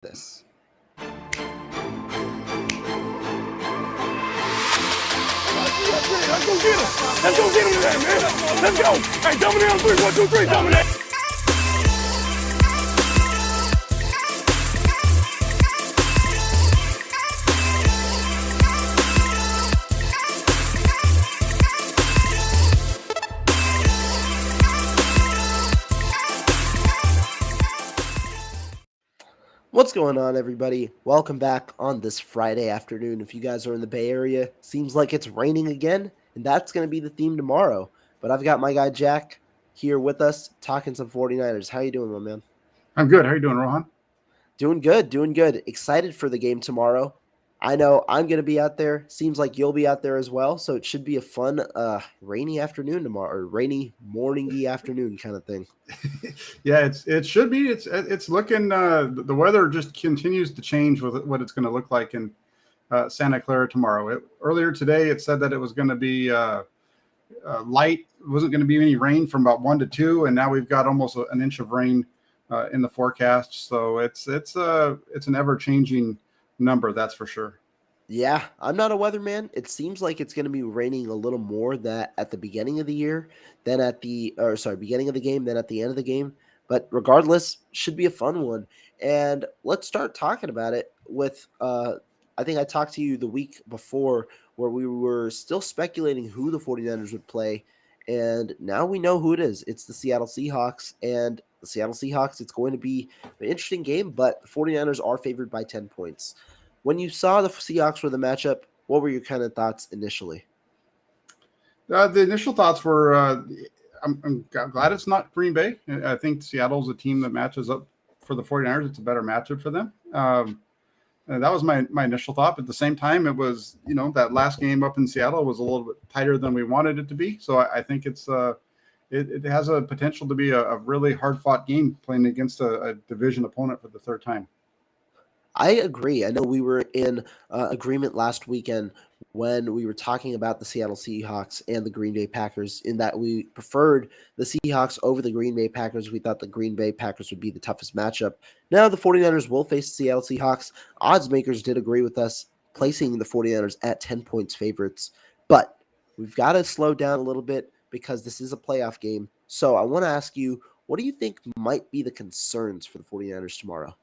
this. Let's go get him. Let's go get him today, man. Let's go. Hey, dominate on three. 1, 2, 3. Dominate. What's going on, everybody? Welcome back on this Friday afternoon. If you guys are in the Bay Area, seems like it's raining again, and that's going to be the theme tomorrow. But I've got my guy Jack here with us talking some 49ers. How you doing, my man? I'm good. How you doing, Rohan? Doing good. Excited for the game tomorrow. I know I'm going to be out there. Seems like you'll be out there as well. So it should be a fun rainy afternoon tomorrow, or rainy morning-y afternoon kind of thing. Yeah, it should be. It's looking. The weather just continues to change with what it's going to look like in Santa Clara tomorrow. Earlier today, it said that it was going to be light. It wasn't going to be any rain from about 1 to 2, and now we've got almost an inch of rain in the forecast. So it's an ever-changing number, that's for sure. Yeah, I'm not a weatherman. It seems like it's going to be raining a little more that at the beginning of the year than beginning of the game than at the end of the game. But regardless, should be a fun one. And let's start talking about it with I think I talked to you the week before where we were still speculating who the 49ers would play. And now we know who it is. It's the Seattle Seahawks. And the Seattle Seahawks, it's going to be an interesting game, but the 49ers are favored by 10 points. When you saw the Seahawks for the matchup, what were your kind of thoughts initially? The initial thoughts were, I'm glad it's not Green Bay. I think Seattle's a team that matches up for the 49ers. It's a better matchup for them. And that was my initial thought. But at the same time, it was, that last game up in Seattle was a little bit tighter than we wanted it to be. So I think it has a potential to be a really hard-fought game playing against a division opponent for the third time. I agree. I know we were in agreement last weekend when we were talking about the Seattle Seahawks and the Green Bay Packers in that we preferred the Seahawks over the Green Bay Packers. We thought the Green Bay Packers would be the toughest matchup. Now the 49ers will face the Seattle Seahawks. Odds makers did agree with us, placing the 49ers at 10 points favorites. But we've got to slow down a little bit because this is a playoff game. So I want to ask you, what do you think might be the concerns for the 49ers tomorrow?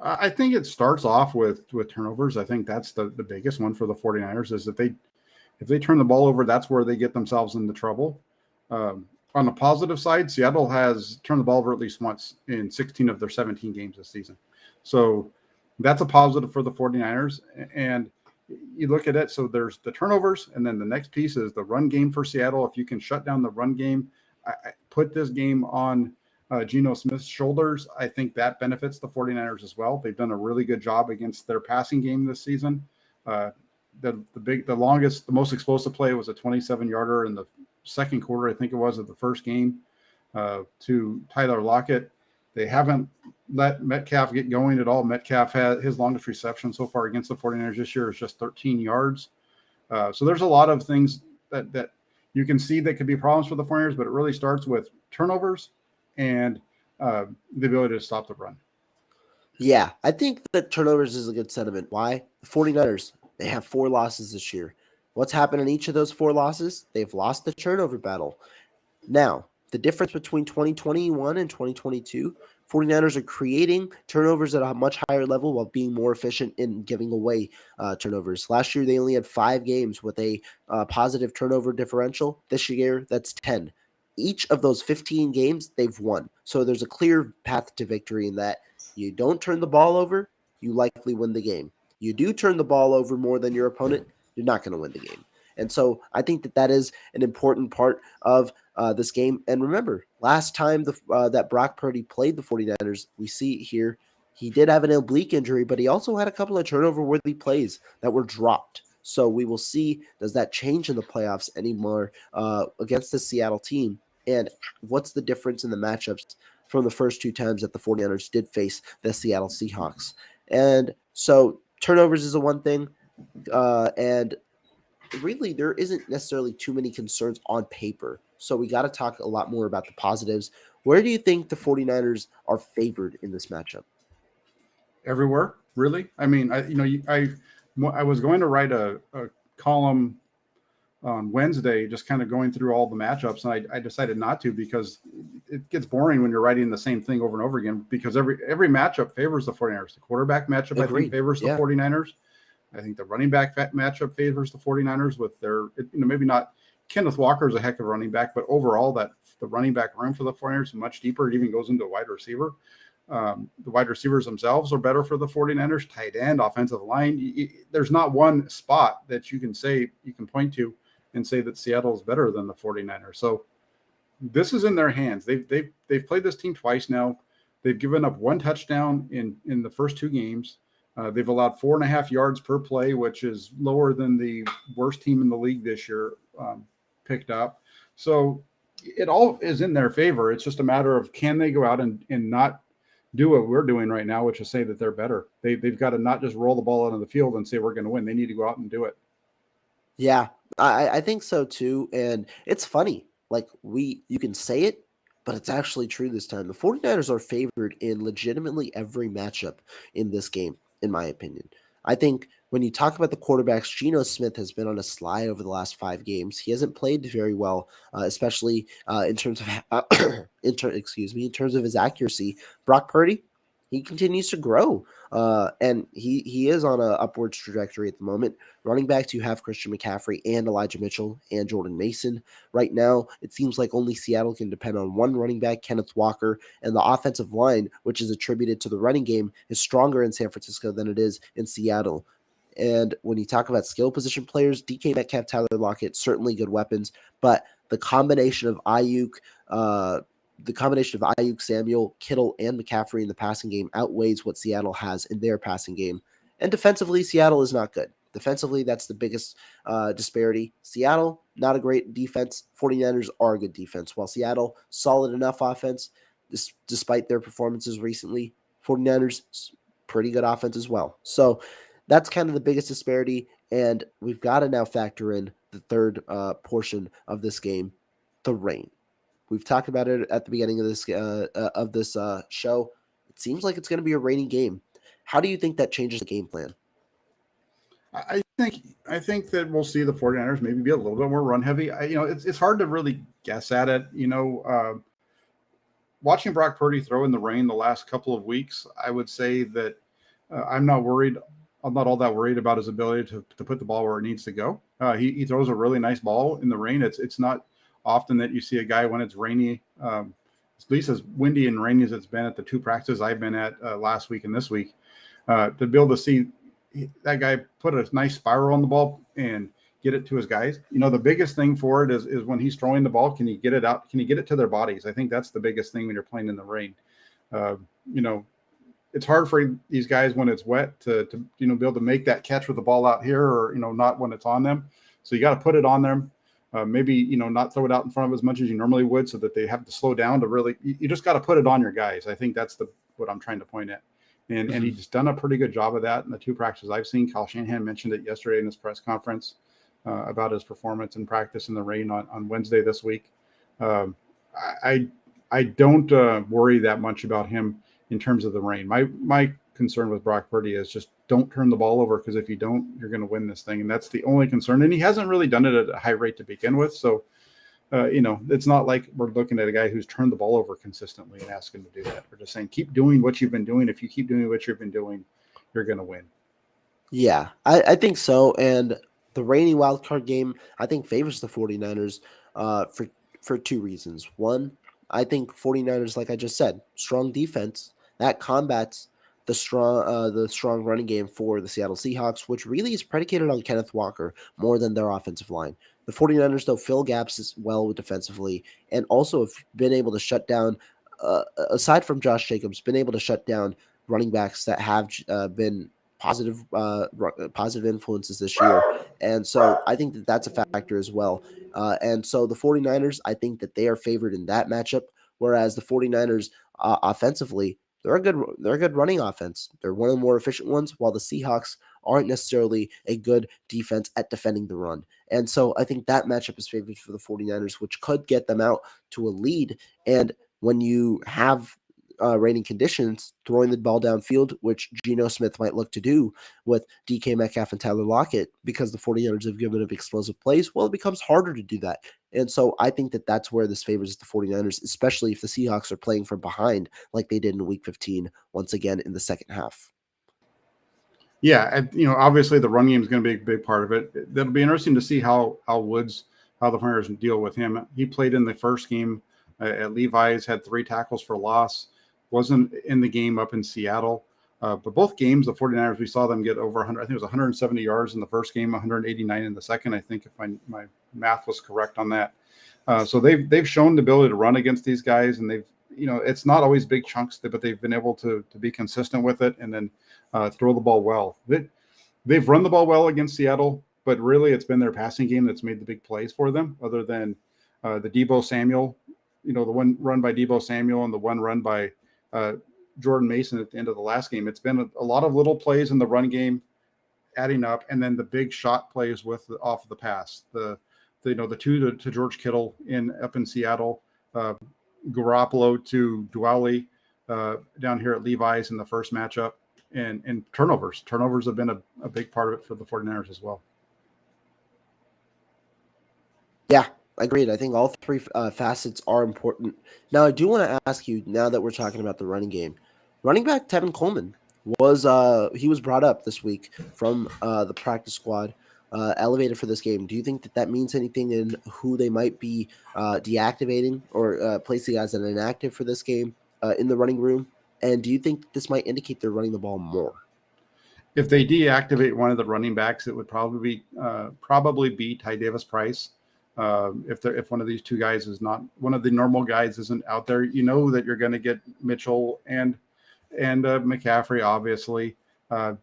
I think it starts off with turnovers. I think that's the biggest one for the 49ers is that if they turn the ball over, that's where they get themselves into trouble. On the positive side, Seattle has turned the ball over at least once in 16 of their 17 games this season. So that's a positive for the 49ers. And you look at it, so there's the turnovers, and then the next piece is the run game for Seattle. If you can shut down the run game, I put this game on Geno Smith's shoulders, I think that benefits the 49ers as well. They've done a really good job against their passing game this season. The most explosive play was a 27-yarder in the second quarter, I think it was, of the first game to Tyler Lockett. They haven't let Metcalf get going at all. Metcalf had his longest reception so far against the 49ers this year is just 13 yards. So there's a lot of things that you can see that could be problems for the 49ers, but it really starts with turnovers and the ability to stop the run. Yeah, I think that turnovers is a good sentiment. Why? The 49ers, they have 4 losses this year. What's happened in each of those 4 losses? They've lost the turnover battle. Now, the difference between 2021 and 2022, 49ers are creating turnovers at a much higher level while being more efficient in giving away turnovers. Last year, they only had 5 games with a positive turnover differential. This year, that's 10. Each of those 15 games, they've won. So there's a clear path to victory in that you don't turn the ball over, you likely win the game. You do turn the ball over more than your opponent, you're not going to win the game. And so I think that is an important part of this game. And remember, last time that Brock Purdy played the 49ers, we see here, he did have an oblique injury, but he also had a couple of turnover-worthy plays that were dropped. So we will see, does that change in the playoffs anymore against the Seattle team? And what's the difference in the matchups from the first 2 times that the 49ers did face the Seattle Seahawks? And so turnovers is a one thing. And really, there isn't necessarily too many concerns on paper. So we got to talk a lot more about the positives. Where do you think the 49ers are favored in this matchup? everywhere, really. I mean, I was going to write a column on Wednesday, just kind of going through all the matchups, and I decided not to because it gets boring when you're writing the same thing over and over again, because every matchup favors the 49ers. The quarterback matchup, I think, Agreed. favors the Yeah. 49ers. I think the running back matchup favors the 49ers with their, maybe not Kenneth Walker is a heck of a running back, but overall that the running back room for the 49ers is much deeper. It even goes into a wide receiver. The wide receivers themselves are better for the 49ers, tight end, offensive line. There's not one spot that you can point to and say that Seattle is better than the 49ers. So this is in their hands. They've played this team twice now. They've given up one touchdown in the first two games. They've allowed 4.5 yards per play, which is lower than the worst team in the league this year picked up. So it all is in their favor. It's just a matter of, can they go out and not do what we're doing right now, which is say that they're better. They've got to not just roll the ball out of the field and say we're going to win. They need to go out and do it. Yeah, I think so too. And it's funny. Like you can say it, but it's actually true this time. The 49ers are favored in legitimately every matchup in this game, in my opinion. I think when you talk about the quarterbacks, Geno Smith has been on a slide over the last 5 games. He hasn't played very well, especially in terms of in terms of his accuracy. Brock Purdy, he continues to grow, and he is on an upwards trajectory at the moment. Running backs, you have Christian McCaffrey and Elijah Mitchell and Jordan Mason. Right now, it seems like only Seattle can depend on one running back, Kenneth Walker, and the offensive line, which is attributed to the running game, is stronger in San Francisco than it is in Seattle. And when you talk about skill position players, DK Metcalf, Tyler Lockett, certainly good weapons, but the combination of Ayuk, Samuel, Kittle, and McCaffrey in the passing game outweighs what Seattle has in their passing game. And defensively, Seattle is not good. Defensively, that's the biggest disparity. Seattle, not a great defense. 49ers are a good defense. While Seattle, solid enough offense, despite their performances recently. 49ers, pretty good offense as well. So that's kind of the biggest disparity. And we've got to now factor in the third portion of this game, the rain. We've talked about it at the beginning of this show. It seems like it's going to be a rainy game. How do you think that changes the game plan? I think that we'll see the 49ers maybe be a little bit more run heavy. It's hard to really guess at it. Watching Brock Purdy throw in the rain the last couple of weeks, I would say that I'm not worried. I'm not all that worried about his ability to put the ball where it needs to go. He throws a really nice ball in the rain. It's not often that you see a guy when it's rainy, at least as windy and rainy as it's been at the two practices I've been at last week and this week, to be able to see that guy put a nice spiral on the ball and get it to his guys. The biggest thing for it is when he's throwing the ball, can he get it out? Can he get it to their bodies? I think that's the biggest thing when you're playing in the rain. It's hard for these guys when it's wet to be able to make that catch with the ball out here, or not when it's on them. So you got to put it on them. Maybe not throw it out in front of as much as you normally would, so that they have to slow down to really. You just got to put it on your guys. I think that's what I'm trying to point at. And he's done a pretty good job of that in the two practices I've seen. Kyle Shanahan mentioned it yesterday in his press conference about his performance in practice in the rain on Wednesday this week. I don't worry that much about him in terms of the rain. My concern with Brock Purdy is just don't turn the ball over, because if you don't, you're going to win this thing. And that's the only concern. And he hasn't really done it at a high rate to begin with. So, it's not like we're looking at a guy who's turned the ball over consistently and asking him to do that. We're just saying, keep doing what you've been doing. If you keep doing what you've been doing, you're going to win. Yeah, I think so. And the rainy wildcard game, I think, favors the 49ers for two reasons. One, I think 49ers, like I just said, strong defense that combats the strong running game for the Seattle Seahawks, which really is predicated on Kenneth Walker more than their offensive line. The 49ers, though, fill gaps as well defensively, and also have been able to shut down, aside from Josh Jacobs, been able to shut down running backs that have been positive influences this year. And so I think that that's a factor as well. And so the 49ers, I think that they are favored in that matchup, whereas the 49ers offensively, they're a good running offense. They're one of the more efficient ones, while the Seahawks aren't necessarily a good defense at defending the run. And so I think that matchup is favored for the 49ers, which could get them out to a lead. And when you have raining conditions, throwing the ball downfield, which Geno Smith might look to do with DK Metcalf and Tyler Lockett, because the 49ers have given up explosive plays, well, it becomes harder to do that. And so I think that that's where this favors the 49ers, especially if the Seahawks are playing from behind like they did in Week 15, once again in the second half. Yeah, and, obviously the run game is going to be a big part of it. It'll be interesting to see how the Hunters deal with him. He played in the first game at Levi's, had 3 tackles for loss, wasn't in the game up in Seattle. But both games, the 49ers, we saw them get over 100. I think it was 170 yards in the first game, 189 in the second. I think if my math was correct on that. So they've shown the ability to run against these guys, and they've, it's not always big chunks, but they've been able to be consistent with it and then throw the ball well. They've run the ball well against Seattle, but really it's been their passing game that's made the big plays for them, other than the Deebo Samuel, the one run by Deebo Samuel and the one run by Jordan Mason at the end of the last game. It's been a lot of little plays in the run game adding up, and then the big shot plays off of the pass. The 2 to George Kittle up in Seattle, Garoppolo to Dwelly down here at Levi's in the first matchup, and turnovers. Turnovers have been a big part of it for the 49ers as well. Yeah, agreed. I think all 3 facets are important. Now, I do want to ask you, now that we're talking about the running game, running back Tevin Coleman was brought up this week from the practice squad, elevated for this game. Do you think that means anything in who they might be deactivating or placing as an inactive for this game in the running room? And do you think this might indicate they're running the ball more? If they deactivate one of the running backs, it would probably be Ty Davis Price. If one of these 2 guys is not, one of the normal guys isn't out there, that you're going to get Mitchell and McCaffrey, obviously.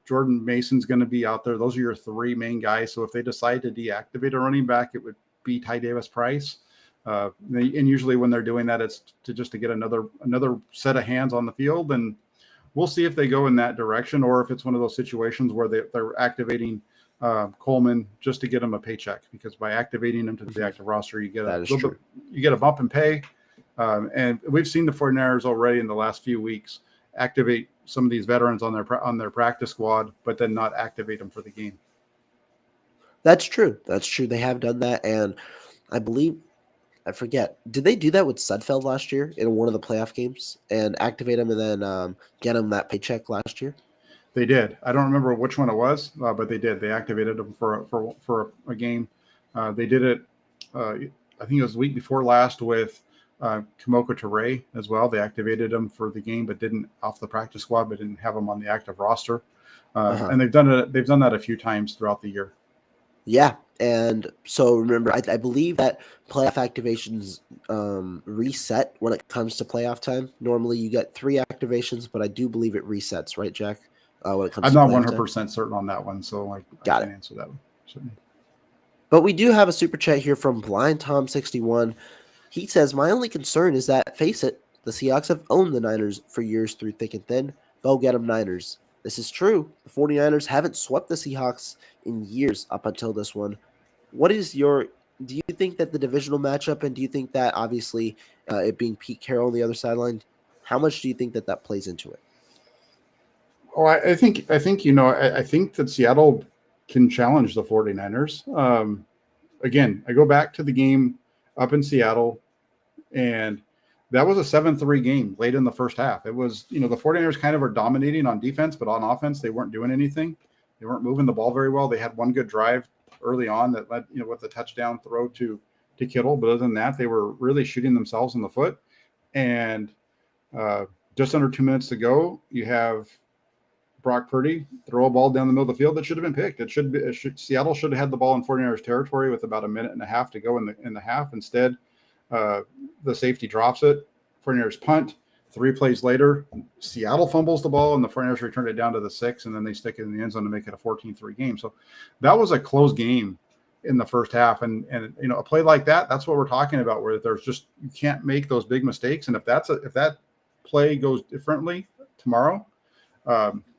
Jordan Mason's going to be out there. Those are your 3 main guys. So if they decide to deactivate a running back, it would be Ty Davis Price. And usually when they're doing that, it's to get another set of hands on the field. And we'll see if they go in that direction, or if it's one of those situations where they're activating Coleman just to get him a paycheck, because by activating him to the active roster, you get a bump in pay. And we've seen the 49ers already in the last few weeks activate some of these veterans on their practice squad, but then not activate them for the game. That's true. They have done that, and I forget, did they do that with Sudfeld last year in one of the playoff games and activate him and then get him that paycheck last year? They did. I don't remember which one it was, but they did. They activated him for a game. They did it. I think it was the week before last with Kimoko Ture as well. They activated him for the game, but didn't off the practice squad, but didn't have him on the active roster. And they've done it. They've done that a few times throughout the year. Yeah, and so remember, I believe that playoff activations reset when it comes to playoff time. Normally, you get 3 activations, but I do believe it resets, right, Jack? When it comes I'm to not playoff 100% time. certain on that one, so I Got can't it. answer that one. Certainly. But we do have a super chat here from Blind Tom 61. He says, "My only concern is that, face it, the Seahawks have owned the Niners for years through thick and thin. Go get them, Niners." This is true. The 49ers haven't swept the Seahawks in years up until this one. Do you think that the divisional matchup, and do you think that obviously it being Pete Carroll on the other sideline, how much do you think that plays into it? Oh, I think I think that Seattle can challenge the 49ers. Again, I go back to the game up in Seattle, and that was a 7-3 game late in the first half. It was, the 49ers kind of are dominating on defense, but on offense, they weren't doing anything. They weren't moving the ball very well. They had one good drive early on that led, with the touchdown throw to Kittle. But other than that, they were really shooting themselves in the foot. And just under 2 minutes to go, you have Brock Purdy throw a ball down the middle of the field that should have been picked. Seattle should have had the ball in 49ers territory with about a minute and a half to go in the half. Instead, the safety drops it. 49ers punt. 3 plays later, Seattle fumbles the ball, and the 49ers return it down to the 6, and then they stick it in the end zone to make it a 14-3 game. So that was a close game in the first half. And a play like that, that's what we're talking about, where there's just, you can't make those big mistakes. And if that play goes differently tomorrow,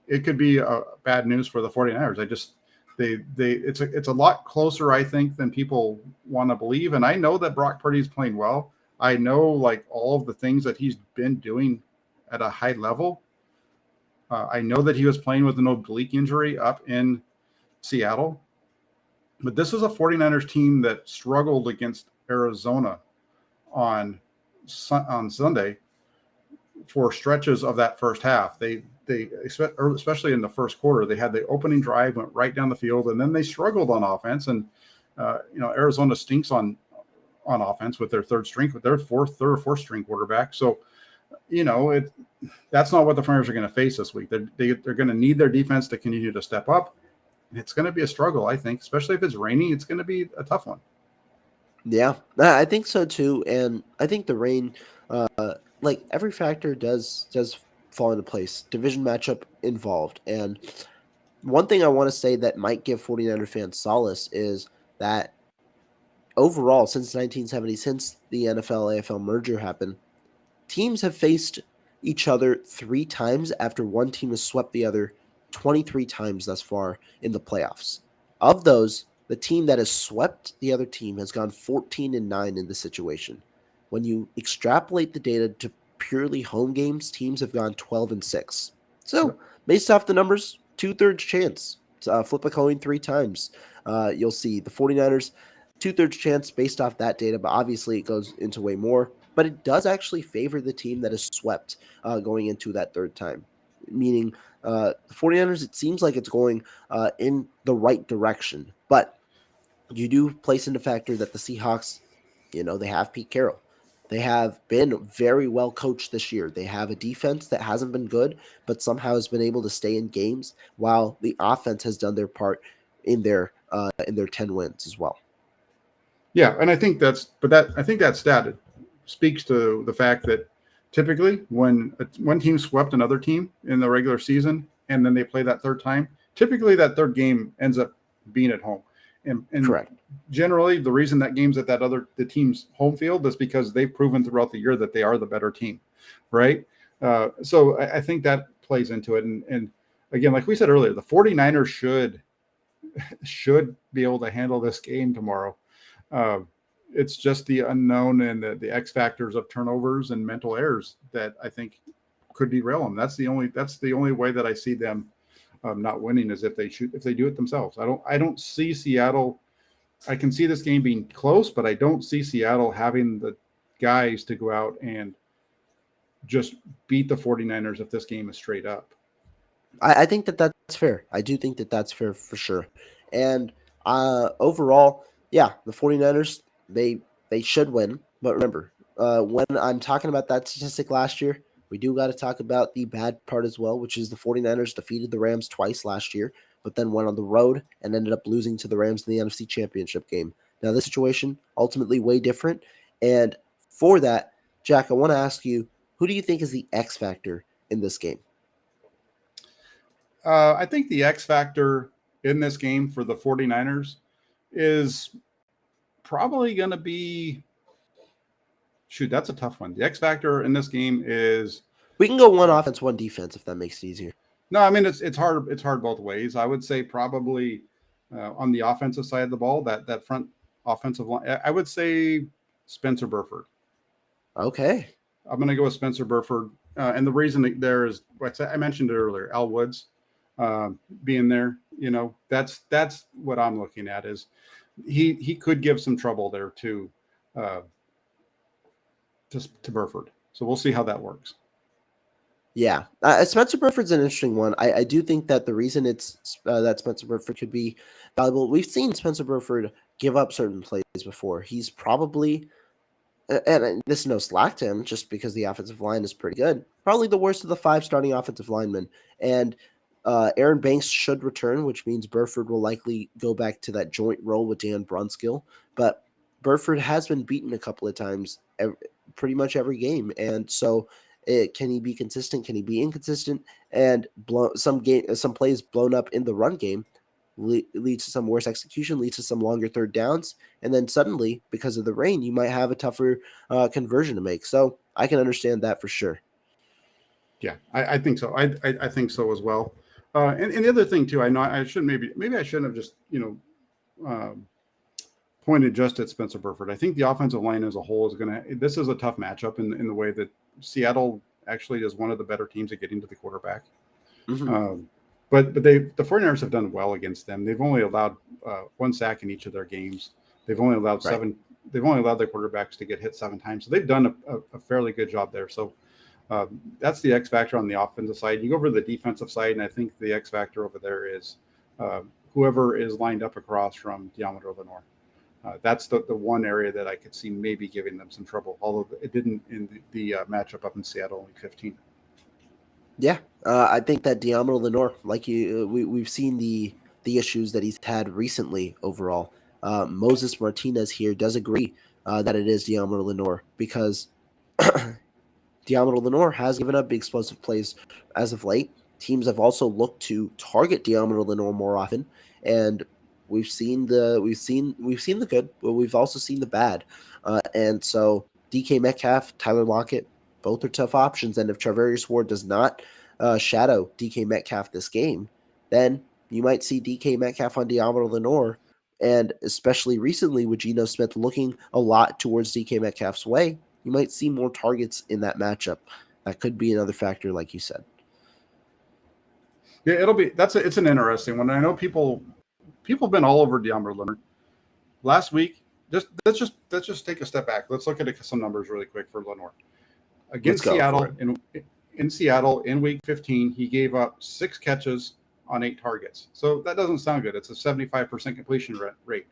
it could be bad news for the 49ers. It's a lot closer, I think, than people want to believe. And I know that Brock Purdy's playing well. I know, like, all of the things that he's been doing at a high level. I know that he was playing with an oblique injury up in Seattle, but this is a 49ers team that struggled against Arizona on Sunday for stretches of that first half. They especially in the first quarter, they had the opening drive, went right down the field, and then they struggled on offense. And Arizona stinks on offense with their third or fourth string quarterback. So, that's not what the Flyers are going to face this week. They're going to need their defense to continue to step up. And it's going to be a struggle, I think, especially if it's raining. It's going to be a tough one. Yeah, I think so too. And I think the rain, like every factor does fall into place. Division matchup involved. And one thing I want to say that might give 49er fans solace is that overall, since 1970, since the NFL-AFL merger happened, teams have faced each other 3 times after one team has swept the other 23 times thus far in the playoffs. Of those, the team that has swept the other team has gone 14-9 in this situation. When you extrapolate the data to purely home games, teams have gone 12-6. So, based off the numbers, 2/3 chance. Flip a coin 3 times. You'll see the 49ers, 2/3 chance based off that data, but obviously it goes into way more. But it does actually favor the team that is swept going into that third time, meaning the 49ers, it seems like it's going in the right direction. But you do place into factor that the Seahawks, they have Pete Carroll. They have been very well coached this year. They have a defense that hasn't been good, but somehow has been able to stay in games, while the offense has done their part in their 10 wins as well. Yeah, and I think that stat speaks to the fact that typically when one team swept another team in the regular season and then they play that third time, typically that third game ends up being at home. And Correct. Generally, the reason that game's at the team's home field is because they've proven throughout the year that they are the better team, right? So I think that plays into it. And again, like we said earlier, the 49ers should be able to handle this game tomorrow. It's just the unknown and the X factors of turnovers and mental errors that I think could derail them. That's the only way that I see them not winning is if they do it themselves. I don't see Seattle. I can see this game being close, but I don't see Seattle having the guys to go out and just beat the 49ers if this game is straight up. I think that's fair. I do think that that's fair for sure. And overall, yeah, the 49ers, they should win. But remember, when I'm talking about that statistic last year, we do got to talk about the bad part as well, which is the 49ers defeated the Rams twice last year, but then went on the road and ended up losing to the Rams in the NFC Championship game. Now, this situation, ultimately way different. And for that, Jack, I want to ask you, who do you think is the X factor in this game? I think the X factor in this game for the 49ers is probably going to be that's a tough one. The X factor in this game is we can go one offense, one defense if that makes it easier. No, I mean it's hard. It's hard both ways. I would say probably on the offensive side of the ball, that front offensive line. I would say Spencer Burford. Okay, I'm going to go with Spencer Burford, and the reason there is I mentioned it earlier. Al Woods being there. That's what I'm looking at is he could give some trouble there to Burford. So we'll see how that works. Yeah, Spencer Burford's an interesting one. I do think that the reason it's that Spencer Burford could be valuable, we've seen Spencer Burford give up certain plays before. He's probably, and this is no slack to him, just because the offensive line is pretty good, probably the worst of the 5 starting offensive linemen. And Aaron Banks should return, which means Burford will likely go back to that joint role with Dan Brunskill. But Burford has been beaten a couple of times, pretty much every game. And so can he be consistent? Can he be inconsistent? And some plays blown up in the run game leads to some worse execution, leads to some longer third downs. And then suddenly, because of the rain, you might have a tougher conversion to make. So I can understand that for sure. Yeah, I think so. I think so as well. And the other thing too, I know I should maybe I shouldn't have just pointed just at Spencer Burford. I think the offensive line as a whole is this is a tough matchup in the way that Seattle actually is one of the better teams at getting to the quarterback. Mm-hmm. But the 49ers have done well against them. They've only allowed 1 sack in each of their games. They've only allowed Right. They've only allowed their quarterbacks to get hit 7 times. So they've done a fairly good job there. So that's the X factor on the offensive side. You go over to the defensive side, and I think the X factor over there is whoever is lined up across from DeMeco Ryans. That's the one area that I could see maybe giving them some trouble, although it didn't in the matchup up in Seattle in Week 15. Yeah, I think that DeMeco Ryans, like we've seen the issues that he's had recently overall. Moses Martinez here does agree that it is DeMeco Ryans because DeMeco Ryans has given up big explosive plays as of late. Teams have also looked to target DeMeco Ryans more often, and we've seen the good, but we've also seen the bad. And so DK Metcalf, Tyler Lockett, both are tough options. And if Charvarius Ward does not shadow DK Metcalf this game, then you might see DK Metcalf on DeMeco Ryans. And especially recently with Geno Smith looking a lot towards DK Metcalf's way, you might see more targets in that matchup. That could be another factor, like you said. Yeah, it's an interesting one. I know people have been all over DeMeco Ryans. Last week, let's just take a step back. Let's look at some numbers really quick for Lenore. Against Seattle in Seattle in Week 15, he gave up 6 catches on 8 targets. So that doesn't sound good. It's a 75% completion rate.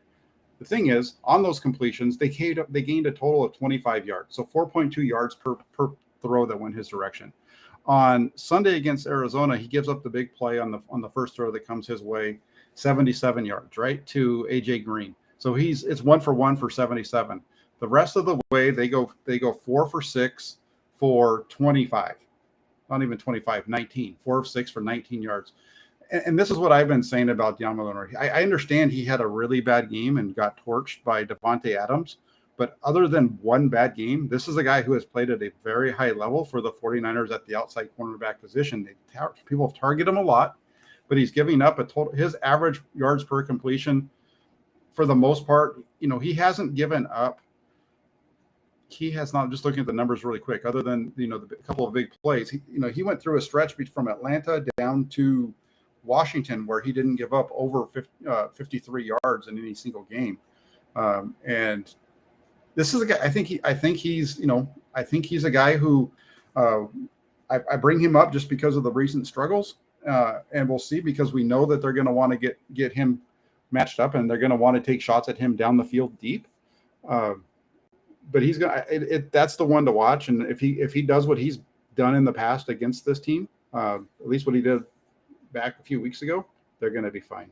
The thing is, on those completions, they gained a total of 25 yards, so 4.2 yards per throw that went his direction. On Sunday against Arizona, he gives up the big play on the first throw that comes his way, 77 yards, right, to AJ Green. So it's 1 for 1 for 77. The rest of the way, they go 4 for 6 for 25. Not even 25, 19. 4 of 6 for 19 yards. And this is what I've been saying about DeMeco Ryans. I understand he had a really bad game and got torched by Devontae Adams. But other than one bad game, this is a guy who has played at a very high level for the 49ers at the outside cornerback position. People have targeted him a lot, but he's giving up his average yards per completion for the most part. He hasn't given up. He has not, just looking at the numbers really quick, other than, a couple of big plays. He went through a stretch from Atlanta down to Washington where he didn't give up over 53 yards in any single game. And this is a guy, I think he's a guy who I bring him up just because of the recent struggles. And we'll see, because we know that they're going to want to get him matched up and they're going to want to take shots at him down the field deep. But he's that's the one to watch. And if he does what he's done in the past against this team, at least what he did back a few weeks ago, they're going to be fine.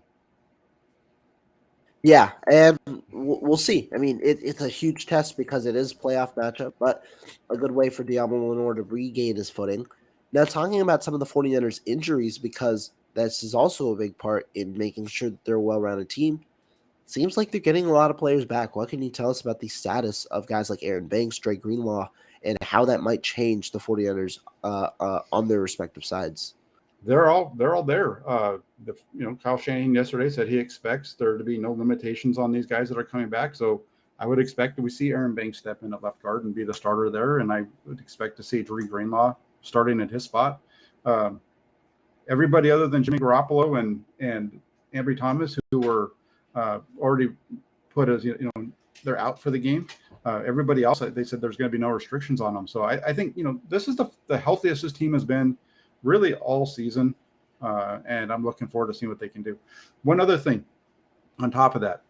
Yeah, and we'll see. I mean, it's a huge test because it is a playoff matchup, but a good way for DeMeco Ryans to regain his footing. Now, talking about some of the 49ers injuries, because this is also a big part in making sure that they're a well-rounded team, seems like they're getting a lot of players back. What can you tell us about the status of guys like Aaron Banks, Dre Greenlaw, and how that might change the 49ers on their respective sides? They're all there. Kyle Shanahan yesterday said he expects there to be no limitations on these guys that are coming back. So I would expect that we see Aaron Banks step in at left guard and be the starter there. And I would expect to see Dre Greenlaw starting at his spot. Everybody other than Jimmy Garoppolo and Ambry Thomas, who were already put as, they're out for the game. Everybody else, they said there's going to be no restrictions on them. So I think, this is the healthiest this team has been really all season. And I'm looking forward to seeing what they can do. One other thing on top of that,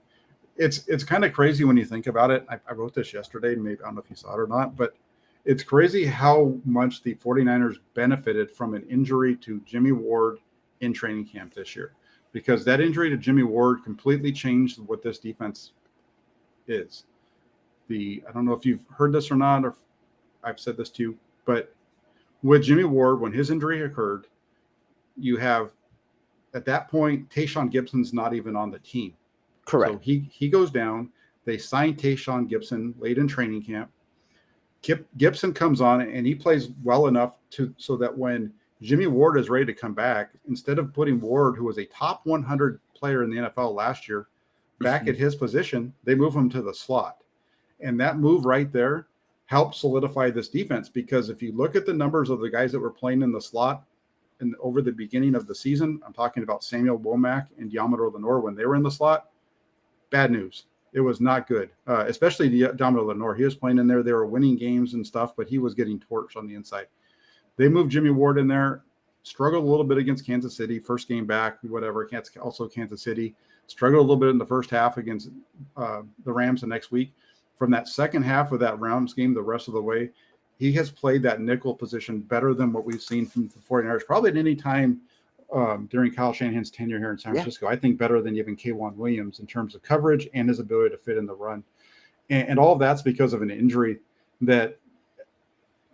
it's kind of crazy when you think about it. I wrote this yesterday, maybe I don't know if you saw it or not, but it's crazy how much the 49ers benefited from an injury to Jimmy Ward in training camp this year, because that injury to Jimmy Ward completely changed what this defense is. I don't know if you've heard this or not, or if I've said this to you, but with Jimmy Ward, when his injury occurred, you have, at that point, Tayshaun Gibson's not even on the team. Correct. So he goes down. They sign Tayshaun Gibson late in training camp. Gibson comes on and he plays well enough so that when Jimmy Ward is ready to come back, instead of putting Ward, who was a top 100 player in the NFL last year, back at his position, they move him to the slot. And that move right there helped solidify this defense, because if you look at the numbers of the guys that were playing in the slot and over the beginning of the season, I'm talking about Samuel Womack and Diamador Lenore when they were in the slot, bad news. It was not good, especially Diamador Lenore. He was playing in there. They were winning games and stuff, but he was getting torched on the inside. They moved Jimmy Ward in there, struggled a little bit against Kansas City, first game back, whatever, also Kansas City. Struggled a little bit in the first half against the Rams the next week. From that second half of that Rams game, the rest of the way, he has played that nickel position better than what we've seen from the 49ers, probably at any time during Kyle Shanahan's tenure here in San Francisco. I think better than even K'Wan Williams in terms of coverage and his ability to fit in the run. And all of that's because of an injury that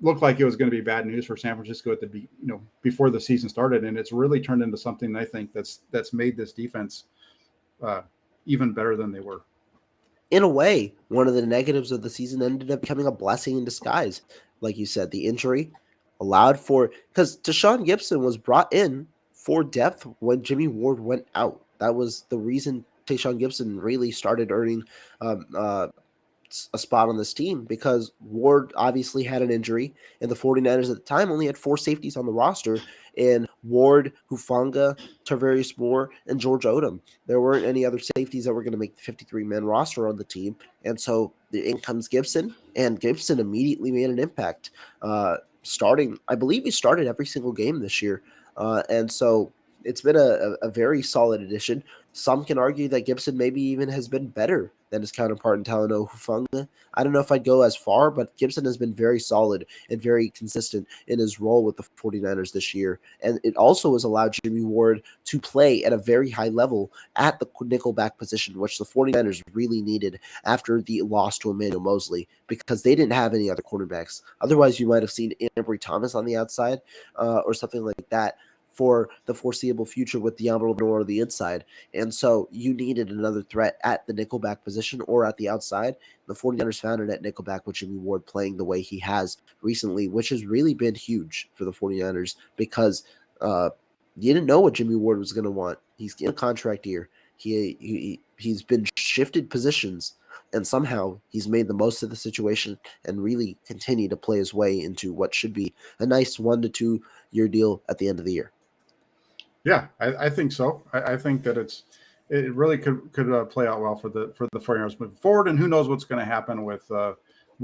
looked like it was going to be bad news for San Francisco at the before the season started, and it's really turned into something I think that's made this defense even better than they were. In a way, one of the negatives of the season ended up becoming a blessing in disguise. Like you said, the injury allowed for, because Tashawn Gibson was brought in for depth when Jimmy Ward went out. That was the reason Tashawn Gibson really started earning a spot on this team, because Ward obviously had an injury, and the 49ers at the time only had 4 safeties on the roster, in Ward, Hufanga, Tarvarius Moore, and George Odom. There weren't any other safeties that were going to make the 53-man roster on the team, and so in comes Gibson, and Gibson immediately made an impact. I believe he started every single game this year, and so it's been a very solid addition. Some can argue that Gibson maybe even has been better than his counterpart in Talanoa Hufanga. I don't know if I'd go as far, but Gibson has been very solid and very consistent in his role with the 49ers this year. And it also has allowed Jimmy Ward to play at a very high level at the nickelback position, which the 49ers really needed after the loss to Emmanuel Mosley, because they didn't have any other cornerbacks. Otherwise, you might have seen Ambry Thomas on the outside or something like that for the foreseeable future with Diamador Lenore on the inside. And so you needed another threat at the nickelback position or at the outside. The 49ers found it at nickelback with Jimmy Ward playing the way he has recently, which has really been huge for the 49ers, because you didn't know what Jimmy Ward was going to want. He's in a contract year. He's been shifted positions, and somehow he's made the most of the situation and really continued to play his way into what should be a nice 1 to 2 year deal at the end of the year. Yeah, I think so. I think that it really could play out well for the 49ers moving forward, and who knows what's going to happen with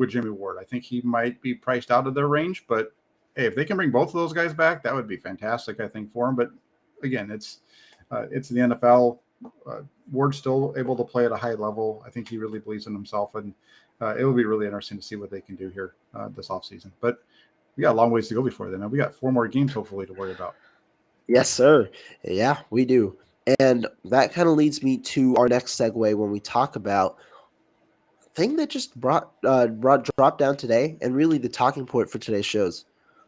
Jimmy Ward. I think he might be priced out of their range, but hey, if they can bring both of those guys back, that would be fantastic, I think, for him. But again, it's the NFL. Ward's still able to play at a high level. I think he really believes in himself, and it will be really interesting to see what they can do here this offseason. But we got a long ways to go before then. We got 4 more games, hopefully, to worry about. Yes, sir. Yeah, we do. And that kind of leads me to our next segue when we talk about the thing that just dropped down today, and really the talking point for today's shows.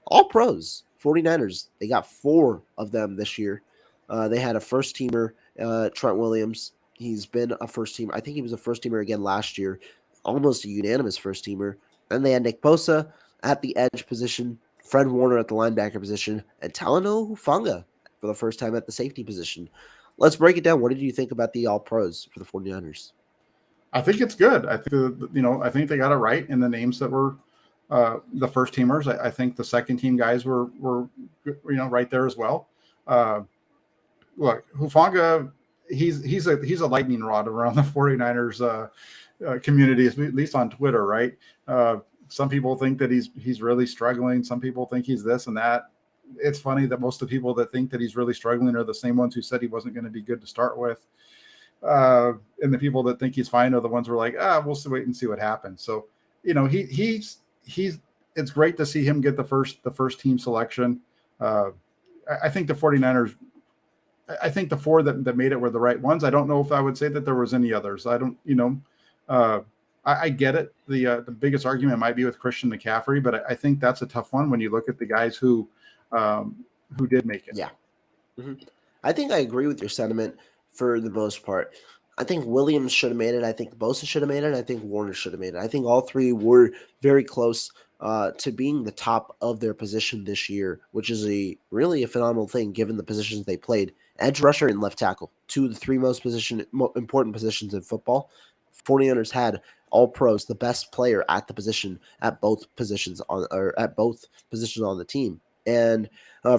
All pros, 49ers. They got 4 of them this year. They had a first-teamer, Trent Williams. He's been a first-teamer. I think he was a first-teamer again last year, almost a unanimous first-teamer. Then they had Nick Bosa at the edge position, Fred Warner at the linebacker position, and Talanoa Hufanga for the first time at the safety position. Let's break it down. What did you think about the All-Pros for the 49ers? I think it's good. I think I think they got it right in the names that were the first teamers. I think the second team guys were right there as well. Look, Hufanga, he's a lightning rod around the 49ers community, at least on Twitter, right? Some people think that he's really struggling. Some people think he's this and that. It's funny that most of the people that think that he's really struggling are the same ones who said he wasn't going to be good to start with. And the people that think he's fine are the ones who are like, we'll wait and see what happens. So, he's it's great to see him get the first team selection. I think the 49ers, I think the 4 that made it were the right ones. I don't know if I would say that there was any others. I don't, I get it. The biggest argument might be with Christian McCaffrey, but I think that's a tough one when you look at the guys who did make it. Yeah. Mm-hmm. I think I agree with your sentiment for the most part. I think Williams should have made it. I think Bosa should have made it. I think Warner should have made it. I think all 3 were very close to being the top of their position this year, which is really a phenomenal thing given the positions they played. Edge rusher and left tackle, 2 of the 3 most important positions in football. 49ers had all pros, the best player at the position at both positions on the team. And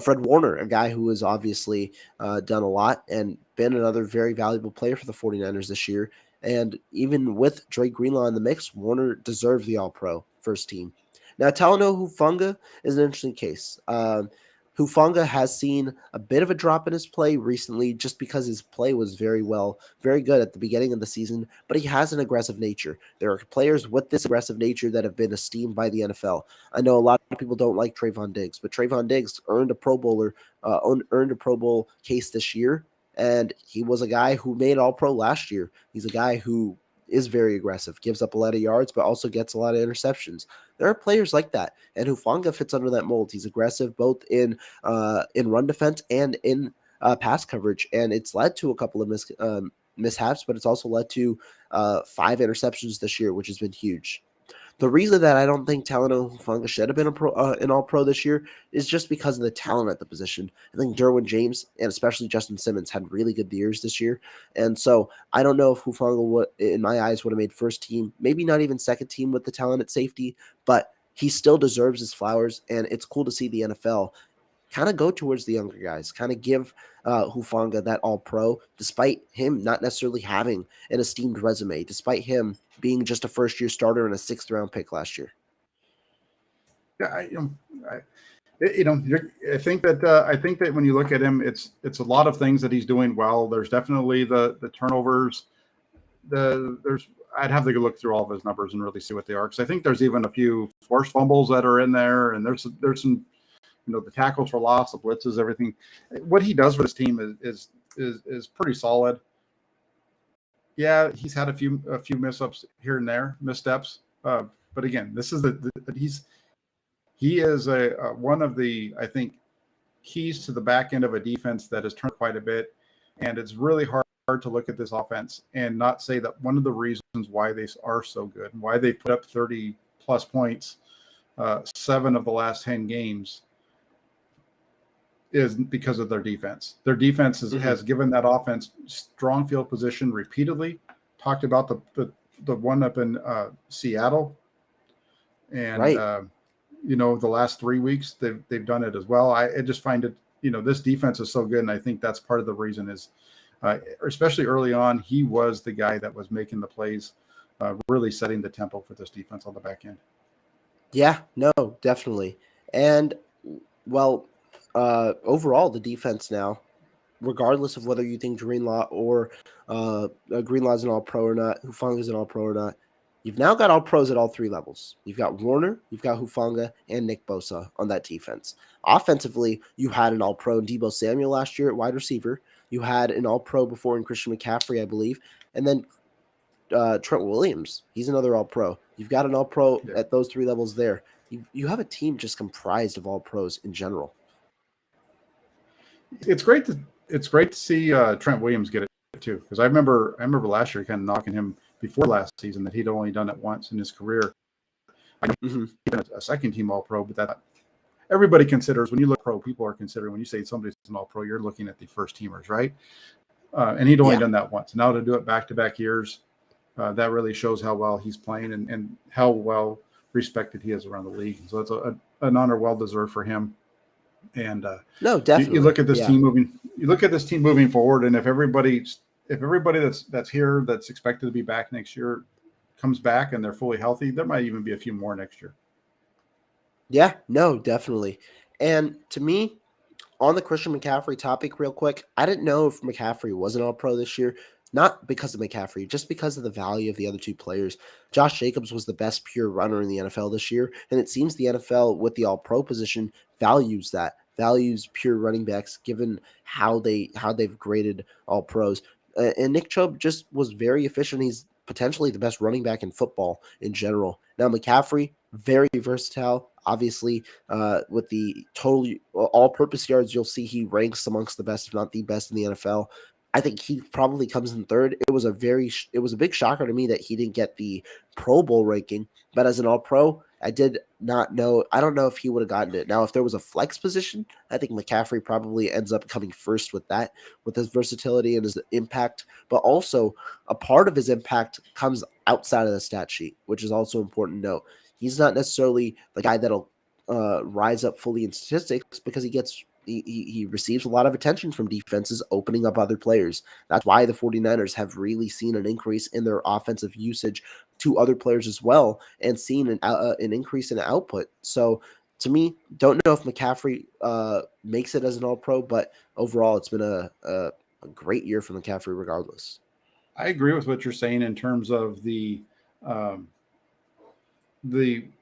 Fred Warner, a guy who has obviously done a lot and been another very valuable player for the 49ers this year. And even with Dre Greenlaw in the mix, Warner deserved the All-Pro first team. Now, Talanoa Hufanga is an interesting case. Hufanga has seen a bit of a drop in his play recently just because his play was very good at the beginning of the season, but he has an aggressive nature. There are players with this aggressive nature that have been esteemed by the NFL. I know a lot of people don't like Trayvon Diggs, but Trayvon Diggs earned a Pro Bowl case this year, and he was a guy who made All-Pro last year. He's a guy who is very aggressive, gives up a lot of yards, but also gets a lot of interceptions. There are players like that, and Hufanga fits under that mold. He's aggressive both in run defense and in pass coverage, and it's led to a couple of mishaps, but it's also led to 5 interceptions this year, which has been huge. The reason that I don't think Talanoa Hufanga should have been an All-Pro this year is just because of the talent at the position. I think Derwin James and especially Justin Simmons had really good years this year. And so I don't know if Hufanga, in my eyes, would have made first team, maybe not even second team with the talent at safety, but he still deserves his flowers, and it's cool to see the NFL kind of go towards the younger guys, kind of give Hufanga that All-Pro, despite him not necessarily having an esteemed resume, despite him being just a first-year starter and a 6th-round pick last year. Yeah, I think that when you look at him, it's a lot of things that he's doing well. There's definitely the turnovers. I'd have to look through all of his numbers and really see what they are, because I think there's even a few forced fumbles that are in there, and there's some. The tackles for loss, the blitzes, everything. What he does for this team is pretty solid. Yeah, he's had a few missteps here and there, missteps. But again, this is he is one of the, I think, keys to the back end of a defense that has turned quite a bit, and it's really hard to look at this offense and not say that one of the reasons why they are so good and why they put up 30 plus points 7 of the last 10 games is because of their defense. Their defense has given that offense strong field position repeatedly. Talked about the one up in Seattle, and Right. The last 3 weeks they've done it as well. I just find it, this defense is so good, and I think that's part of the reason is, especially early on, he was the guy that was making the plays, really setting the tempo for this defense on the back end. Yeah, no, definitely. And well, overall, the defense now, regardless of whether you think Greenlaw or Greenlaw's an All-Pro or not, Hufanga's an All-Pro or not, you've now got All-Pros at all 3 levels. You've got Warner, you've got Hufanga, and Nick Bosa on that defense. Offensively, you had an All-Pro in Deebo Samuel last year at wide receiver. You had an All-Pro before in Christian McCaffrey, I believe, and then Trent Williams. He's another All-Pro. You've got an All-Pro at those 3 levels there. You have a team just comprised of All-Pros in general. It's great to see Trent Williams get it too, because I remember last year kind of knocking him before last season that he'd only done it once in his career. I know he's been a second team All-Pro, but that everybody considers, when you look pro, people are considering, when you say somebody's an All-Pro, you're looking at the first teamers, right? And he'd only done that once. Now to do it back-to-back years, that really shows how well he's playing and how well respected he is around the league. So it's an honor well deserved for him. And no, definitely. You look at this team moving. You look at this team moving forward, and if everybody that's here that's expected to be back next year comes back and they're fully healthy, there might even be a few more next year. Yeah, no, definitely. And to me, on the Christian McCaffrey topic, real quick, I didn't know if McCaffrey was an All-Pro this year. Not because of McCaffrey, just because of the value of the other 2 players. Josh Jacobs was the best pure runner in the NFL this year, and it seems the NFL with the All-Pro position values pure running backs given how they've graded All-Pros. And Nick Chubb just was very efficient. He's potentially the best running back in football in general. Now McCaffrey, very versatile. Obviously, with the total all-purpose yards, you'll see he ranks amongst the best, if not the best in the NFL. I think he probably comes in 3rd. It was a big shocker to me that he didn't get the Pro Bowl ranking, but as an All-Pro, I did not know. I don't know if he would have gotten it. Now, if there was a flex position, I think McCaffrey probably ends up coming first with that, with his versatility and his impact. But also, a part of his impact comes outside of the stat sheet, which is also important to note. He's not necessarily the guy that'll rise up fully in statistics because he receives a lot of attention from defenses opening up other players. That's why the 49ers have really seen an increase in their offensive usage to other players as well, and seen an increase in output. So to me, don't know if McCaffrey makes it as an All-Pro, but overall, it's been a great year for McCaffrey regardless. I agree with what you're saying in terms of the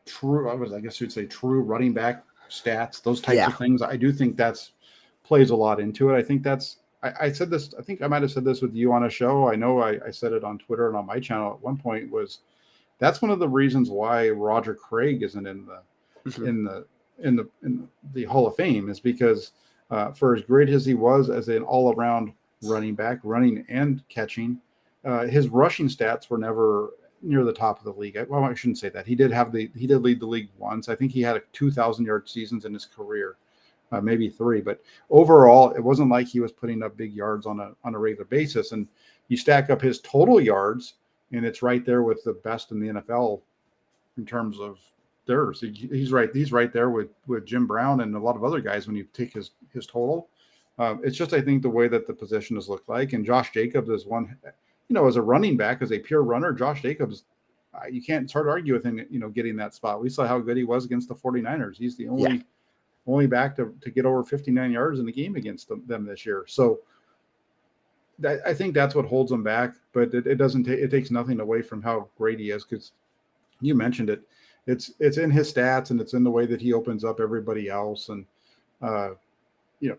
true, I guess you'd say true running back stats, those types of things. I do think that's plays a lot into it. I think I said this, I think I might have said this with you on a show. I know I said it on Twitter and on my channel at one point, was that's one of the reasons why Roger Craig isn't in the Hall of Fame, is because for as great as he was as an all around running back, running and catching, his rushing stats were never near the top of the league. Well, I shouldn't say that. He did lead the league once. I think he had 2,000-yard seasons in his career, maybe 3. But overall, it wasn't like he was putting up big yards on a regular basis. And you stack up his total yards, and it's right there with the best in the NFL in terms of theirs. He's right there with Jim Brown and a lot of other guys when you take his total. It's just, I think, the way that the position has looked like. And Josh Jacobs is one. As a running back, as a pure runner, Josh Jacobs, you can't, it's hard to argue with him, getting that spot. We saw how good he was against the 49ers. He's the only back to get over 59 yards in the game against them this year. So I think that's what holds him back, but it takes nothing away from how great he is, because you mentioned it. It's in his stats, and it's in the way that he opens up everybody else. And,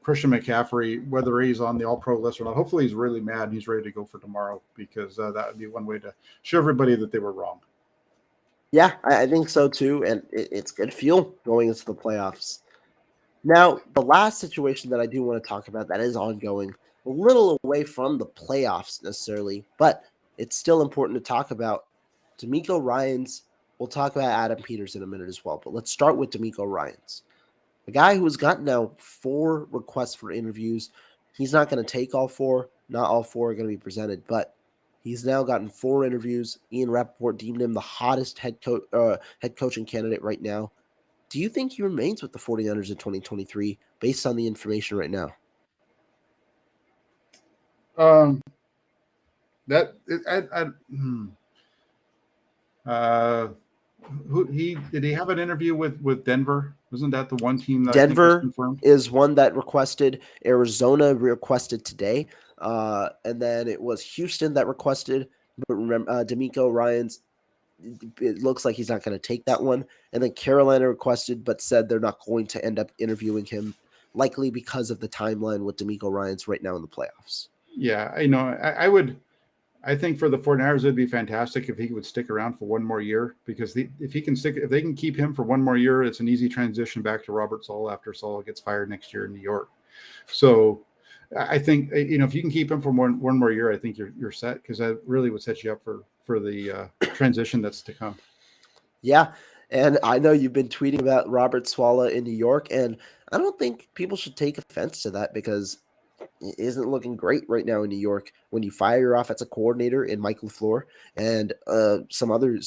Christian McCaffrey, whether he's on the All-Pro list or not, hopefully he's really mad and he's ready to go for tomorrow, because that would be one way to show everybody that they were wrong. Yeah, I think so too, and it's good fuel going into the playoffs. Now, the last situation that I do want to talk about that is ongoing, a little away from the playoffs necessarily, but it's still important to talk about. DeMeco Ryans. We'll talk about Adam Peters in a minute as well, but let's start with DeMeco Ryans. A guy who has gotten now 4 requests for interviews. He's not going to take all 4. Not all 4 are going to be presented, but he's now gotten 4 interviews. Ian Rappaport deemed him the hottest head coaching candidate right now. Do you think he remains with the 49ers in 2023 based on the information right now? Did he have an interview with Denver? Wasn't that the one team that Denver is one that requested? Arizona requested today, and then it was Houston that requested. But remember, DeMeco Ryans, it looks like he's not going to take that one. And then Carolina requested, but said they're not going to end up interviewing him, likely because of the timeline with DeMeco Ryans right now in the playoffs. Yeah, I think for the 49ers, it'd be fantastic if he would stick around for one more year, because if they can keep him for one more year, it's an easy transition back to Robert Saleh after Saleh gets fired next year in New York. So I think, if you can keep him for one more year, I think you're set, because that really would set you up for the transition that's to come. Yeah. And I know you've been tweeting about Robert Saleh in New York, and I don't think people should take offense to that, because it isn't looking great right now in New York when you fire your offensive coordinator in Mike LaFleur and some other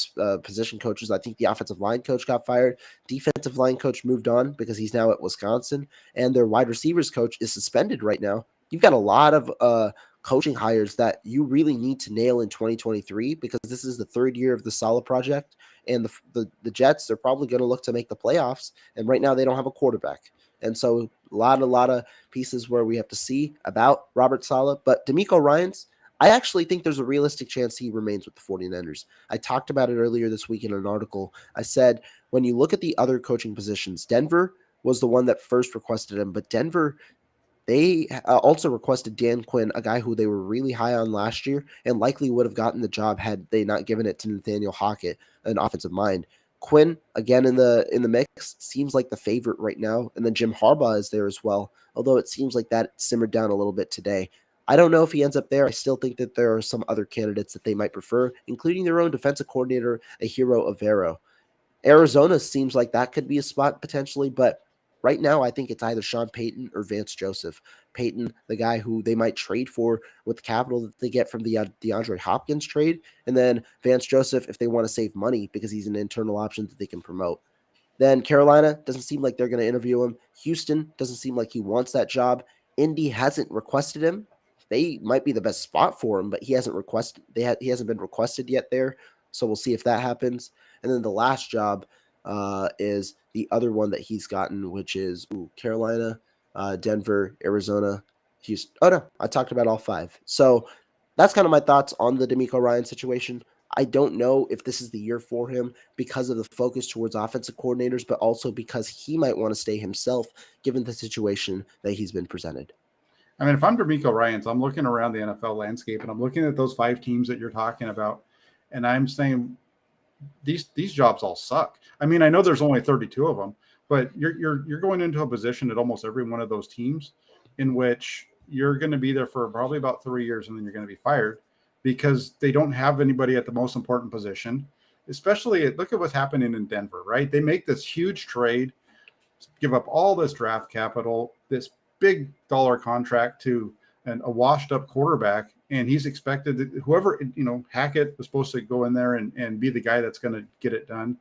position coaches. I think the offensive line coach got fired. Defensive line coach moved on because he's now at Wisconsin, and their wide receivers coach is suspended right now. You've got a lot of coaching hires that you really need to nail in 2023, because this is the 3rd year of the Saleh project, and the Jets are probably going to look to make the playoffs, and right now they don't have a quarterback. And so a lot of pieces where we have to see about Robert Saleh. But DeMeco Ryans, I actually think there's a realistic chance he remains with the 49ers. I talked about it earlier this week in an article. I said, when you look at the other coaching positions, Denver was the one that first requested him, but Denver, they also requested Dan Quinn, a guy who they were really high on last year and likely would have gotten the job had they not given it to Nathaniel Hackett, an offensive mind. Quinn, again in the mix, seems like the favorite right now. And then Jim Harbaugh is there as well, although it seems like that simmered down a little bit today. I don't know if he ends up there. I still think that there are some other candidates that they might prefer, including their own defensive coordinator, Ahiro Avero. Arizona seems like that could be a spot potentially, but right now I think it's either Sean Payton or Vance Joseph. Payton, the guy who they might trade for with the capital that they get from the DeAndre Hopkins trade, and then Vance Joseph if they want to save money because he's an internal option that they can promote. Then Carolina doesn't seem like they're going to interview him. Houston doesn't seem like he wants that job. Indy hasn't requested him. They might be the best spot for him, but he hasn't requested. He hasn't been requested yet there. So we'll see if that happens. And then the last job is the other one that he's gotten, which is Carolina, Denver, Arizona, Houston. Oh no, I talked about all five. So that's kind of my thoughts on the DeMeco Ryan situation. I don't know if this is the year for him because of the focus towards offensive coordinators, but also because he might want to stay himself given the situation that he's been presented. I mean, if I'm DeMeco Ryans, I'm looking around the NFL landscape and I'm looking at those 5 teams that you're talking about, and I'm saying these jobs all suck. I mean, I know there's only 32 of them, but you're going into a position at almost every one of those teams in which you're going to be there for probably about 3 years and then you're going to be fired because they don't have anybody at the most important position. Especially look at what's happening in Denver, right? They make this huge trade, give up all this draft capital, this big dollar contract to a washed up quarterback. And he's expected that whoever, Hackett was supposed to go in there and be the guy that's going to get it done.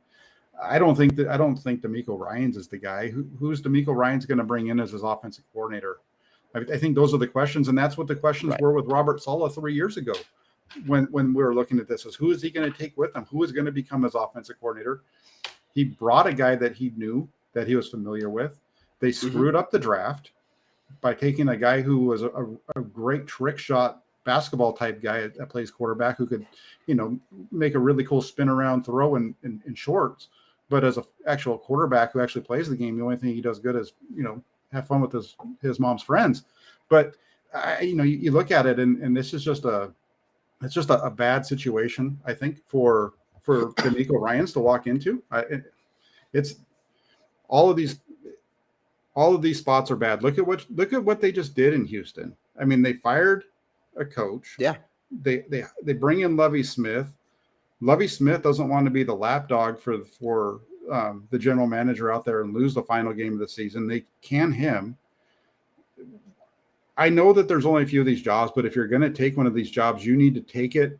I don't think DeMeco Ryans is the guy. Who's DeMeco Ryans going to bring in as his offensive coordinator? I think those are the questions. And that's what the questions were with Robert Saleh 3 years ago. When we were looking at this, is who is he going to take with him? Who is going to become his offensive coordinator? He brought a guy that he knew, that he was familiar with. They screwed up the draft by taking a guy who was a great trick shot basketball type guy that plays quarterback who could, make a really cool spin around throw in shorts. But as an actual quarterback who actually plays the game, the only thing he does good is, have fun with his mom's friends. But, you look at it and this is just it's just a bad situation, I think, for DeMeco Ryans to walk into. It's all of these spots are bad. Look at what they just did in Houston. I mean, they fired a coach. Yeah. They bring in Lovie Smith. Lovie Smith doesn't want to be the lapdog for the general manager out there and lose the final game of the season. They can him. I know that there's only a few of these jobs, but if you're going to take one of these jobs, you need to take it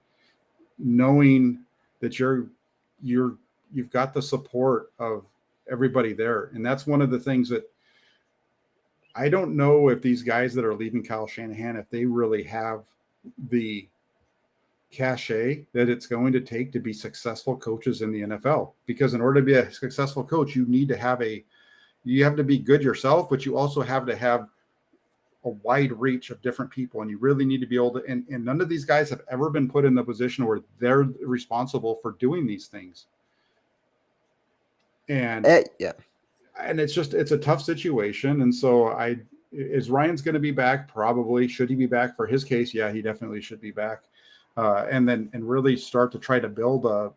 knowing that you've got the support of everybody there. And that's one of the things that I don't know if these guys that are leaving Kyle Shanahan, if they really have the cachet that it's going to take to be successful coaches in the NFL. Because in order to be a successful coach, you have to be good yourself, but you also have to have a wide reach of different people. And you really need to be able to, and none of these guys have ever been put in the position where they're responsible for doing these things. And and it's a tough situation. And so is Ryan's going to be back? Probably. Should he be back for his case? Yeah, he definitely should be back. And really start to try to build a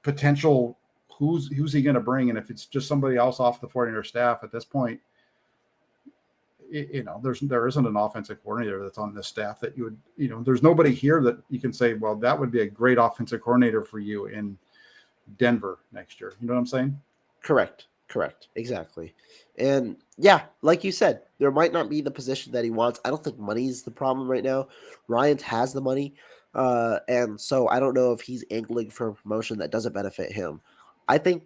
potential, who's he going to bring? And if it's just somebody else off the 49er staff at this point, there isn't an offensive coordinator that's on this staff that you would, there's nobody here that you can say, well, that would be a great offensive coordinator for you in Denver next year. You know what I'm saying? Correct. Exactly. And yeah, like you said, there might not be the position that he wants. I don't think money is the problem right now. Ryans has the money. And so I don't know if he's angling for a promotion that doesn't benefit him. I think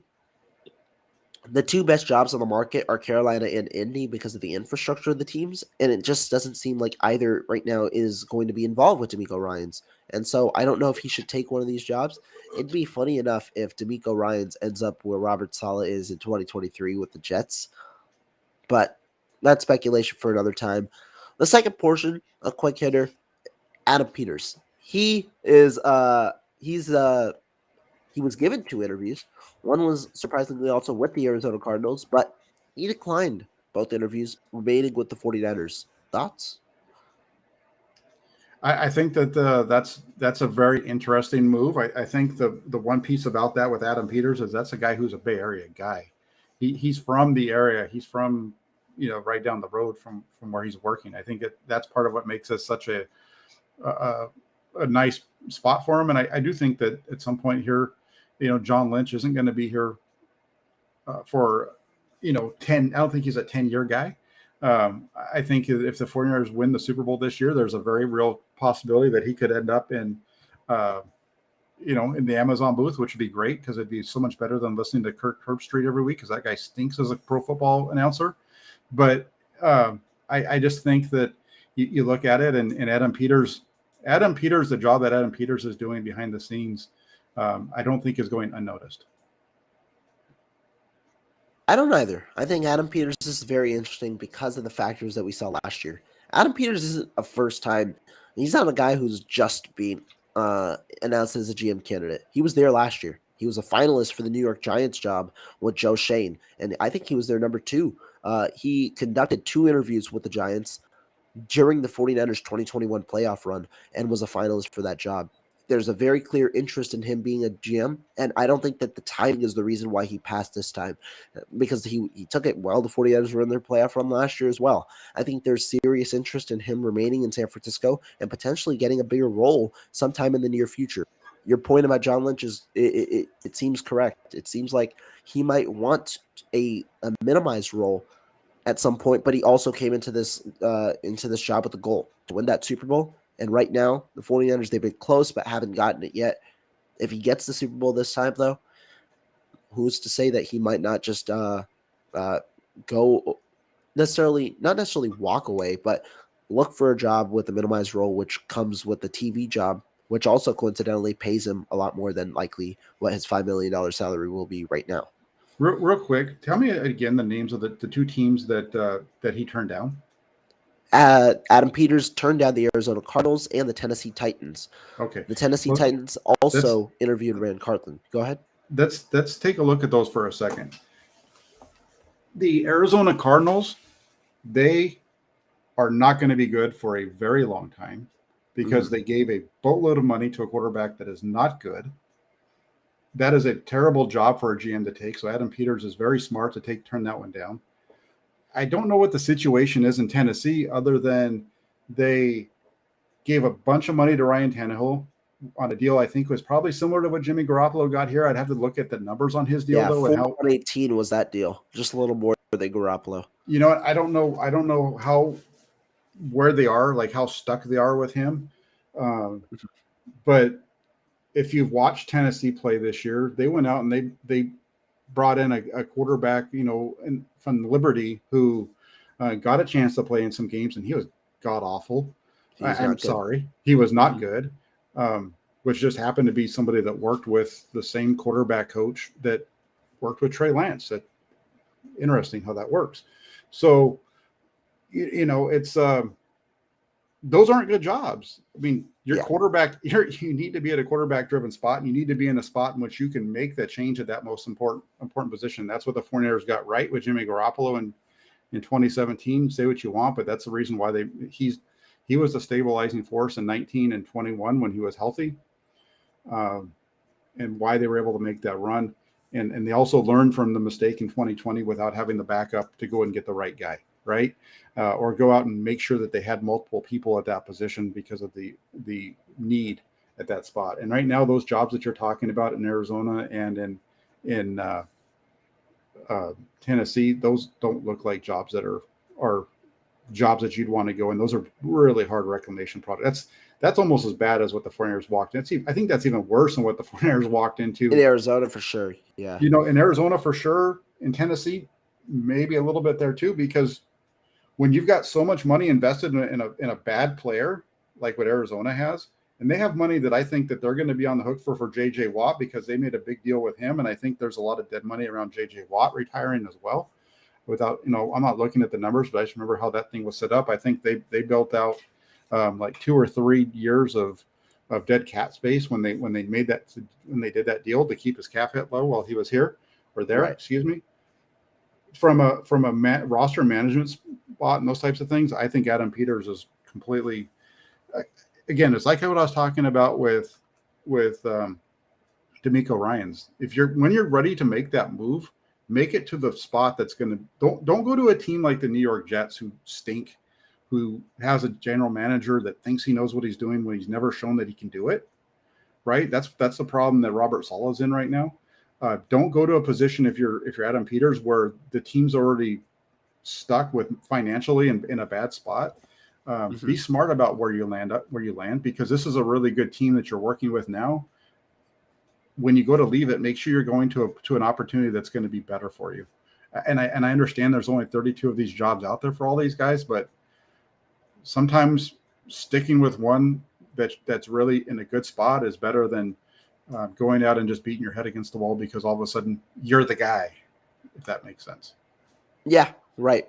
the two best jobs on the market are Carolina and Indy because of the infrastructure of the teams. And it just doesn't seem like either right now is going to be involved with DeMeco Ryans. And so I don't know if he should take one of these jobs. It'd be funny enough if DeMeco Ryans ends up where Robert Saleh is in 2023 with the Jets. But that's speculation for another time. The second portion, a quick hitter, Adam Peters. He was given 2 interviews. One was surprisingly also with the Arizona Cardinals, but he declined both interviews, remaining with the 49ers. Thoughts? I think that that's a very interesting move. I think the one piece about that with Adam Peters is that's a guy who's a Bay Area guy. He's from the area. He's from right down the road from where he's working. I think that's part of what makes this such a nice spot for him. And I do think that at some point here, John Lynch isn't going to be here for 10. I don't think he's a 10-year guy. I think if the 49ers win the Super Bowl this year, there's a very real possibility that he could end up in in the Amazon booth, which would be great because it'd be so much better than listening to Kirk Herbstreit every week because that guy stinks as a pro football announcer. But I just think that you look at it and Adam Peters, the job that Adam Peters is doing behind the scenes, I don't think is going unnoticed. I don't either. I think Adam Peters is very interesting because of the factors that we saw last year. Adam Peters isn't a first time. He's not a guy who's just been announced as a GM candidate. He was there last year. He was a finalist for the New York Giants job with Joe Shane, and I think he was their number 2. He conducted 2 interviews with the Giants during the 49ers 2021 playoff run and was a finalist for that job. There's a very clear interest in him being a GM, and I don't think that the timing is the reason why he passed this time, because he took it while the 49ers were in their playoff run last year as well. I think there's serious interest in him remaining in San Francisco and potentially getting a bigger role sometime in the near future. Your point about John Lynch is it seems correct. It seems like he might want a minimized role at some point, but he also came into this job with the goal to win that Super Bowl. And right now, the 49ers, they've been close but haven't gotten it yet. If he gets the Super Bowl this time, though, who's to say that he might not just go not necessarily walk away, but look for a job with a minimized role, which comes with the TV job, which also coincidentally pays him a lot more than likely what his $5 million salary will be right now. Real quick, tell me again the names of the 2 teams that he turned down. Adam Peters turned down the Arizona Cardinals and the Tennessee Titans. Okay. The Tennessee Titans also interviewed Rand Cartland. Go ahead. Let's take a look at those for a second. The Arizona Cardinals, they are not going to be good for a very long time because they gave a boatload of money to a quarterback that is not good. That is a terrible job for a GM to take. So Adam Peters is very smart to turn that one down. I don't know what the situation is in Tennessee other than they gave a bunch of money to Ryan Tannehill on a deal I think was probably similar to what Jimmy Garoppolo got here. I'd have to look at the numbers on his deal, though. 418 was that deal. Just a little more than Garoppolo. You know what? I don't know where they are, like how stuck they are with him. But if you've watched Tennessee play this year, they went out and they brought in a quarterback, from Liberty who got a chance to play in some games, and he was god awful. I'm sorry, he was not good. Which just happened to be somebody that worked with the same quarterback coach that worked with Trey Lance. Interesting how that works. So, it's those aren't good jobs. I mean, quarterback, you need to be at a quarterback-driven spot, and you need to be in a spot in which you can make that change at that most important position. That's what the 49ers got right with Jimmy Garoppolo in 2017. Say what you want, but that's the reason why he was a stabilizing force in 19 and 21 when he was healthy, and why they were able to make that run. And they also learned from the mistake in 2020 without having the backup to go and get the right guy, right? Or go out and make sure that they had multiple people at that position because of the need at that spot. And right now, those jobs that you're talking about in Arizona and in Tennessee, those don't look like jobs that are jobs that you'd want to go in. Those are really hard reclamation projects. That's almost as bad as what the 49ers walked in. I think that's even worse than what the 49ers walked into. In Arizona, for sure. Yeah. In Arizona, for sure. In Tennessee, maybe a little bit there too, because when you've got so much money invested in a bad player like what Arizona has, and they have money that I think that they're going to be on the hook for J.J. Watt because they made a big deal with him, and I think there's a lot of dead money around J.J. Watt retiring as well. Without, I'm not looking at the numbers, but I just remember how that thing was set up. I think they built out like 2 or 3 years of dead cap space when they did that deal to keep his cap hit low while he was here or there. Right. Excuse me. From a roster management spot and those types of things, I think Adam Peters is completely. Again, it's like what I was talking about with DeMeco Ryans. When you're ready to make that move, make it to the spot that's going to. Don't go to a team like the New York Jets who stink, who has a general manager that thinks he knows what he's doing when he's never shown that he can do it. Right? That's the problem that Robert Saleh's in right now. Don't go to a position if you're Adam Peters where the team's already stuck with financially in a bad spot. Be smart about where you land, because this is a really good team that you're working with now. When you go to leave it, make sure you're going to an opportunity that's going to be better for you. And I understand there's only 32 of these jobs out there for all these guys, but sometimes sticking with one that's really in a good spot is better than going out and just beating your head against the wall because all of a sudden you're the guy, if that makes sense. Yeah, right.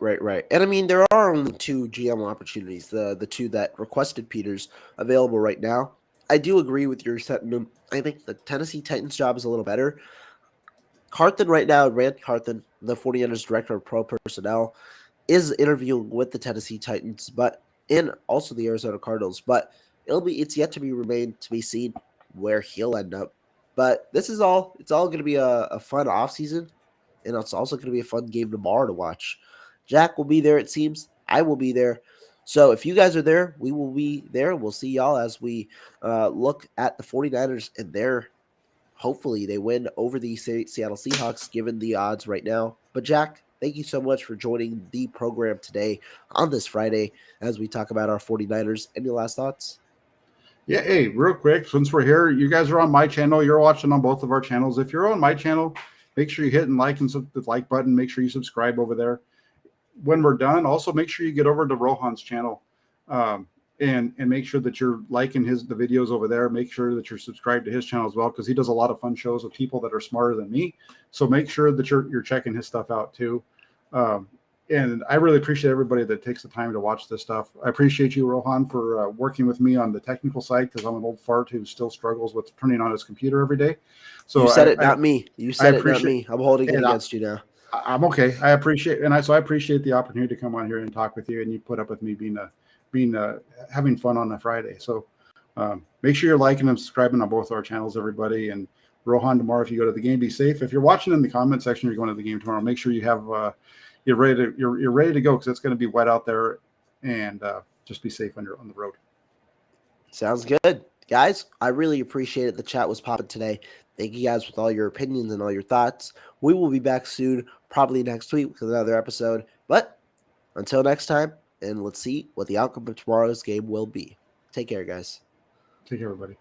And I mean, there are only 2 GM opportunities, the 2 that requested Peters, available right now. I do agree with your sentiment. I think the Tennessee Titans job is a little better. Carthen right now, Rand Carthen, the 49ers director of pro personnel, is interviewing with the Tennessee Titans, and also the Arizona Cardinals. But it's yet to be seen where he'll end up. But it's all going to be a fun offseason, and it's also going to be a fun game tomorrow to watch. Jack will be there, it seems. I will be there. So if you guys are there, we will be there. We'll see y'all as we look at the 49ers and hopefully they win over the Seattle Seahawks, given the odds right now. But Jack, thank you so much for joining the program today on this Friday as we talk about our 49ers. Any last thoughts? Yeah, hey, real quick, since we're here, you guys are on my channel. You're watching on both of our channels. If you're on my channel, make sure you hit the like button. Make sure you subscribe over there. When we're done, also make sure you get over to Rohan's channel and make sure that you're liking the videos over there. Make sure that you're subscribed to his channel as well, because he does a lot of fun shows with people that are smarter than me. So make sure that you're checking his stuff out too. And I really appreciate everybody that takes the time to watch this stuff. I appreciate you, Rohan, for working with me on the technical side, because I'm an old fart who still struggles with turning on his computer every day. So you said it, not me. You said it, not me. I'm holding it against you now. I'm okay. I appreciate the opportunity to come on here and talk with you, and you put up with me having fun on a Friday. So make sure you're liking and subscribing on both our channels, everybody. And Rohan, tomorrow, if you go to the game, be safe. If you're watching in the comment section, you're going to the game tomorrow, make sure you have you're ready to go, because it's going to be wet out there, and just be safe on the road. Sounds good. Guys, I really appreciate it. The chat was popping today. Thank you guys with all your opinions and all your thoughts. We will be back soon, probably next week with another episode. But until next time, and let's see what the outcome of tomorrow's game will be. Take care, guys. Take care, everybody.